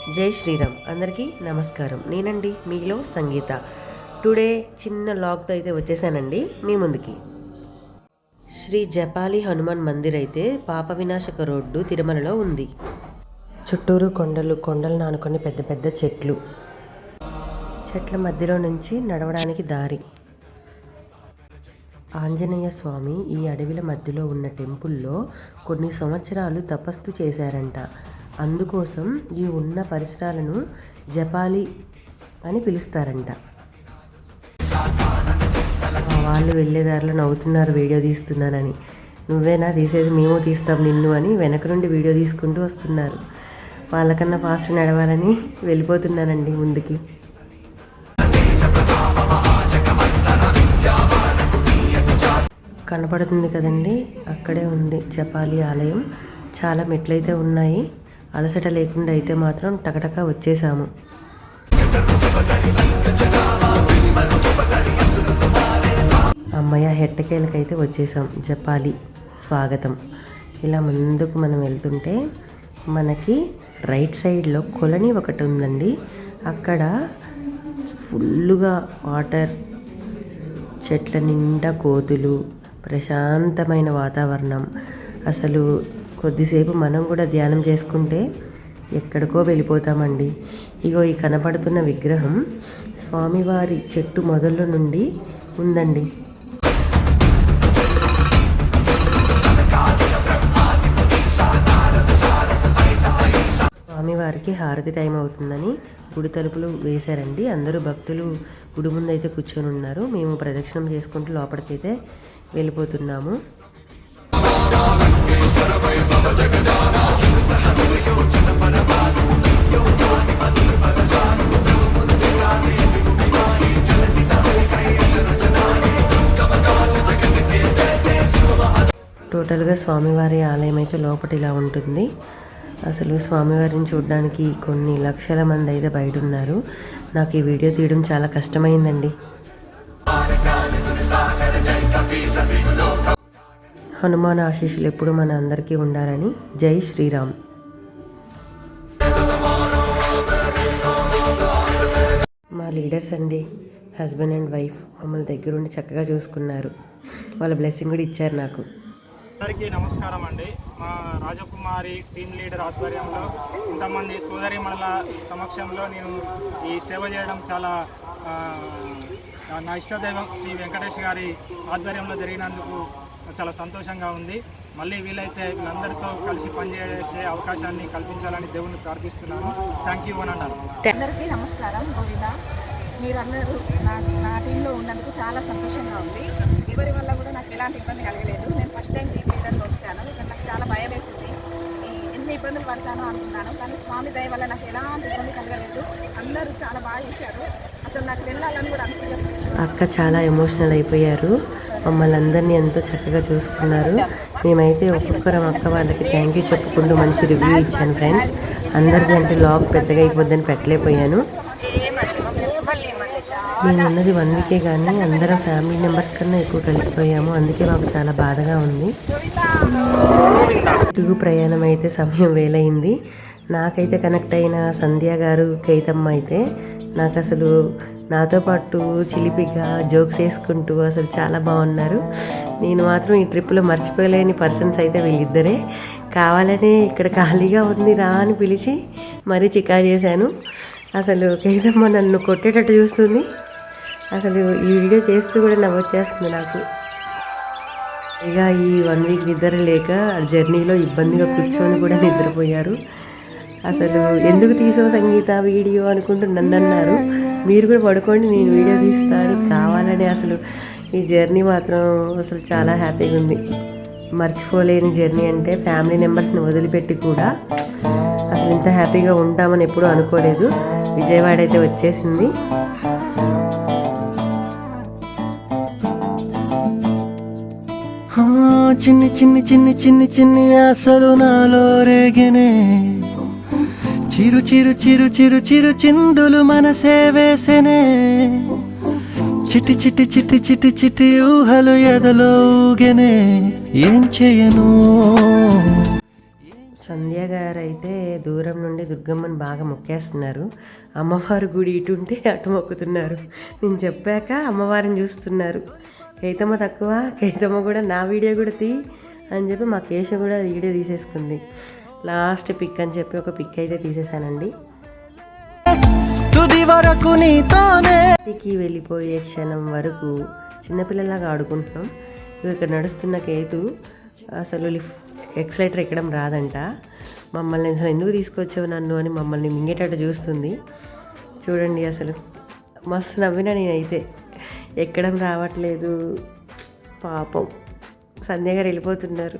జై శ్రీరామ్. అందరికీ నమస్కారం. నేనండి మీలో సంగీత. టుడే చిన్న లాగ్తో అయితే వచ్చేసానండి మీ ముందుకి. శ్రీ జపాలి హనుమాన్ మందిర్ అయితే పాప వినాశక రోడ్డు తిరుమలలో ఉంది. చుట్టూరు కొండలు నానుకొని పెద్ద పెద్ద చెట్ల మధ్యలో నుంచి నడవడానికి దారి. ఆంజనేయ స్వామి ఈ అడవిల మధ్యలో ఉన్న టెంపుల్లో కొన్ని సంవత్సరాలు తపస్సు చేశారంట. అందుకోసం ఈ ఉన్న పరిసరాలను జపాలి అని పిలుస్తారంట. వాళ్ళు వెళ్ళేదారిలో నవ్వుతున్నారు వీడియో తీస్తున్నానని. నువ్వేనా తీసేది? మేము తీస్తాం నిన్ను అని వెనక నుండి వీడియో తీసుకుంటూ వస్తున్నారు. వాళ్ళకన్నా ఫాస్ట్ నడవాలని వెళ్ళిపోతున్నానండి ముందుకి. కనపడుతుంది కదండి, అక్కడే ఉంది జపాలి ఆలయం. చాలా మెట్లయితే ఉన్నాయి. అలసట లేకుండా అయితే మాత్రం టకటక వచ్చేసాము. అమ్మయ్య, హెట్టకేలకైతే వచ్చేసాం. జపాలి స్వాగతం. ఇలా ముందుకు మనం వెళ్తుంటే మనకి రైట్ సైడ్లో కొలని ఒకటి ఉందండి. అక్కడ ఫుల్లుగా వాటర్, చెట్ల నిండా కోతులు, ప్రశాంతమైన వాతావరణం. అసలు కొద్దిసేపు మనం కూడా ధ్యానం చేసుకుంటే ఎక్కడికో వెళ్ళిపోతామండి. ఇగో ఈ కనపడుతున్న విగ్రహం స్వామివారి చెట్టు మొదలు నుండి ఉందండి. స్వామివారికి హారతి టైం అవుతుందని గుడి తలుపులు వేశారండి. అందరూ భక్తులు గుడి ముందు అయితే కూర్చొని ఉన్నారు. మేము ప్రదక్షిణం చేసుకుంటూ లోపలికైతే వెళ్ళిపోతున్నాము. టోటల్గా స్వామివారి ఆలయం అయితే లోపల ఇలా ఉంటుంది. అసలు స్వామివారిని చూడడానికి కొన్ని లక్షల మంది అయితే బయట ఉన్నారు. నాకు ఈ వీడియో తీయడం చాలా కష్టమైందండి. హనుమాన్ ఆశీస్సులు ఎప్పుడు మన అందరికీ ఉండాలని. జై శ్రీరామ్. మా లీడర్స్ అండి, హస్బెండ్ అండ్ వైఫ్ మమ్మల్ని దగ్గరుండి చక్కగా చూసుకున్నారు. వాళ్ళ బ్లెస్సింగ్ కూడా ఇచ్చారు నాకు. అందరికీ నమస్కారం అండి. మా రాజకుమారి టీమ్ లీడర్ ఆధ్వర్యంలో ఇంతమంది సోదరీమణుల సమక్షంలో నేను ఈ సేవ చేయడం చాలా నా ఇష్టదైవం శ్రీ వెంకటేష్ గారి ఆధ్వర్యంలో జరిగినందుకు చాలా సంతోషంగా ఉంది. మళ్ళీ వీలైతే వీళ్ళందరితో కలిసి పనిచేసే అవకాశాన్ని కల్పించాలని దేవుణ్ణి ప్రార్థిస్తున్నాను. థ్యాంక్ యూ అని అన్నారు. అందరికీ నమస్కారం. గోవింద, మీరందరూ నా టీంలో ఉన్నందుకు చాలా సంతోషంగా ఉంది. ఎవరి వల్ల కూడా నాకు ఎలాంటి ఇబ్బంది కలగలేదు. నేను ఫస్ట్ టైం టీం లీడర్లో వచ్చాను. ఇక్కడ నాకు చాలా భయం వేసింది, ఎన్ని ఇబ్బందులు పడతానో అనుకున్నాను. కానీ స్వామి దయ వల్ల నాకు ఎలాంటి ఇబ్బంది కలగలేదు. అందరూ చాలా బాగా చేశారు. అసలు నాకు వెళ్ళాలని కూడా అనిపించలేదు. అక్క చాలా ఎమోషనల్ అయిపోయారు. మమ్మల్ని అందరినీ ఎంతో చక్కగా చూసుకున్నారు. మేమైతే ఒక్కొక్కరం అక్క వాళ్ళకి థ్యాంక్ యూ చెప్పుకుంటూ మంచి రివ్యూ ఇచ్చాను ఫ్రెండ్స్. అందరిది అంటే లాగ్ పెద్దగా అయిపోద్దని పెట్టలేకపోయాను. మేము ఉన్నది 1 వీకే కానీ అందరం ఫ్యామిలీ మెంబర్స్ కన్నా ఎక్కువ కలిసిపోయాము. అందుకే మాకు చాలా బాధగా ఉంది. తిరుగు ప్రయాణం అయితే సమయం వేలైంది. నాకైతే కనెక్ట్ అయిన సంధ్య గారు, కైతమ్మ అయితే నాకు అసలు నాతో పాటు చిలిపిగా జోక్స్ వేసుకుంటూ అసలు చాలా బాగున్నారు. నేను మాత్రం ఈ ట్రిప్లో మర్చిపోలేని పర్సన్స్ అయితే వీళ్ళిద్దరే. కావాలనే ఇక్కడ ఖాళీగా ఉంది రా అని పిలిచి మరీ చికా చేశాను. అసలు కైతమ్మ నన్ను కొట్టేటట్టు చూస్తుంది. అసలు ఈ వీడియో చేస్తూ కూడా నవ్వొచ్చేస్తుంది నాకు. ఇక ఈ 1 వీక్ నిద్ర లేక జర్నీలో ఇబ్బందిగా కూర్చొని కూడా నిద్రపోయారు. అసలు ఎందుకు తీసావు సంగీత వీడియో అనుకుంటూ నన్ను అన్నారు. మీరు కూడా పడుకోండి, నేను వీడియో తీస్తాను కావాలని. అసలు ఈ జర్నీ మాత్రం అసలు చాలా హ్యాపీగా ఉంది. మర్చిపోలేని జర్నీ అంటే ఫ్యామిలీ మెంబర్స్ని వదిలిపెట్టి కూడా అసలు ఇంత హ్యాపీగా ఉంటామని ఎప్పుడూ అనుకోలేదు. విజయవాడ అయితే వచ్చేసింది. చిన్ని చిన్ని చిన్ని చిన్ని చిన్ని ఆశలు నాలో రేగినే. చిరు చిరు చిరు చిరు చిరు చిందులు మనసే వేసెనే. చిటి చిటి చిటి చిటి చిటి ఊహలు ఎదలో ఊగెనే. ఏం చేయను సంధ్య గారు అయితే దూరం నుండి దుర్గమ్మని బాగా మొక్కేస్తున్నారు. అమ్మవారి గుడి ఇటు ఉంటే అటు మొక్కుతున్నారు. నేను చెప్పాక అమ్మవారిని చూస్తున్నారు. కైతమ్మ తక్కువ, కైతమ్మ కూడా నా వీడియో కూడా తీ అని చెప్పి మా కేశ కూడా వీడియో తీసేసుకుంది. లాస్ట్ పిక్ అని చెప్పి ఒక పిక్ అయితే తీసేసానండి. తుది వరకు నీతోనే ఇంటికి వెళ్ళిపోయే క్షణం వరకు చిన్నపిల్లలాగా ఆడుకుంటున్నాం. ఇక్కడ నడుస్తున్న కేతు అసలు ఎక్సలైటర్ ఎక్కడం రాదంట. మమ్మల్ని అసలు ఎందుకు తీసుకొచ్చావు నన్ను అని మమ్మల్ని మింగేటట్టు చూస్తుంది. చూడండి అసలు మస్తు నవ్వినా నేనైతే. ఎక్కడం రావట్లేదు పాపం. సంధ్య గారు వెళ్ళిపోతున్నారు.